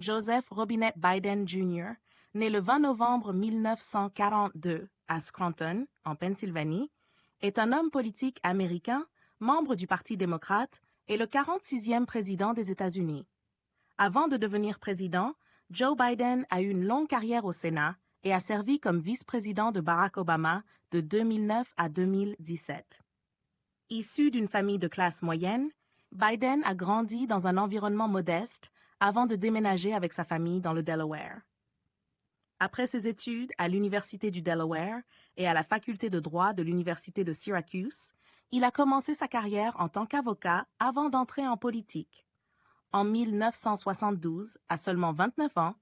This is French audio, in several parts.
Joseph Robinette Biden Jr., né le 20 novembre 1942 à Scranton, en Pennsylvanie, est un homme politique américain, membre du Parti démocrate et le 46e président des États-Unis. Avant de devenir président, Joe Biden a eu une longue carrière au Sénat et a servi comme vice-président de Barack Obama de 2009 à 2017. Issu d'une famille de classe moyenne, Biden a grandi dans un environnement modeste avant de déménager avec sa famille dans le Delaware. Après ses études à l'Université du Delaware et à la faculté de droit de l'Université de Syracuse, il a commencé sa carrière en tant qu'avocat avant d'entrer en politique. En 1972, à seulement 29 ans,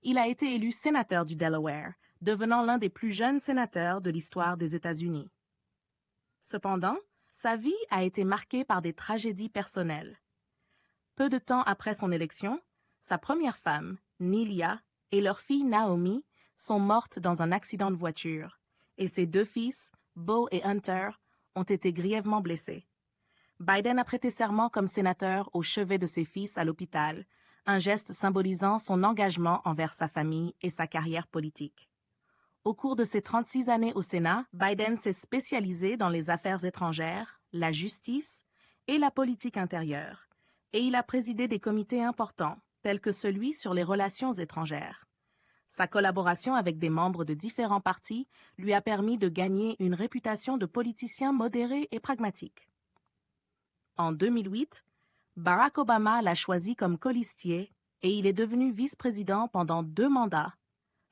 il a été élu sénateur du Delaware, devenant l'un des plus jeunes sénateurs de l'histoire des États-Unis. Cependant, sa vie a été marquée par des tragédies personnelles. Peu de temps après son élection, sa première femme, Nelia, et leur fille Naomi sont mortes dans un accident de voiture, et ses deux fils, Beau et Hunter, ont été grièvement blessés. Biden a prêté serment comme sénateur au chevet de ses fils à l'hôpital, un geste symbolisant son engagement envers sa famille et sa carrière politique. Au cours de ses 36 années au Sénat, Biden s'est spécialisé dans les affaires étrangères, la justice et la politique intérieure, et il a présidé des comités importants, tels que celui sur les relations étrangères. Sa collaboration avec des membres de différents partis lui a permis de gagner une réputation de politicien modéré et pragmatique. En 2008, Barack Obama l'a choisi comme colistier et il est devenu vice-président pendant 2 mandats,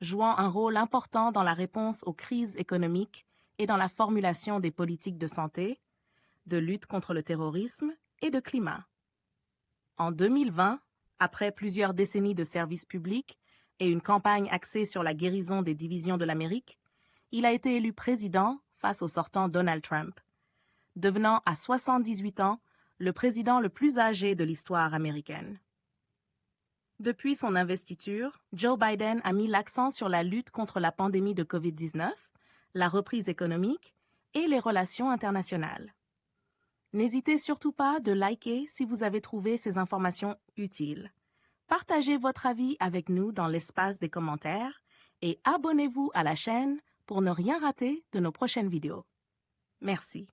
jouant un rôle important dans la réponse aux crises économiques et dans la formulation des politiques de santé, de lutte contre le terrorisme et de climat. En 2020, après plusieurs décennies de service public et une campagne axée sur la guérison des divisions de l'Amérique, il a été élu président face au sortant Donald Trump, devenant à 78 ans le président le plus âgé de l'histoire américaine. Depuis son investiture, Joe Biden a mis l'accent sur la lutte contre la pandémie de COVID-19, la reprise économique et les relations internationales. N'hésitez surtout pas de liker si vous avez trouvé ces informations utiles. Partagez votre avis avec nous dans l'espace des commentaires et abonnez-vous à la chaîne pour ne rien rater de nos prochaines vidéos. Merci.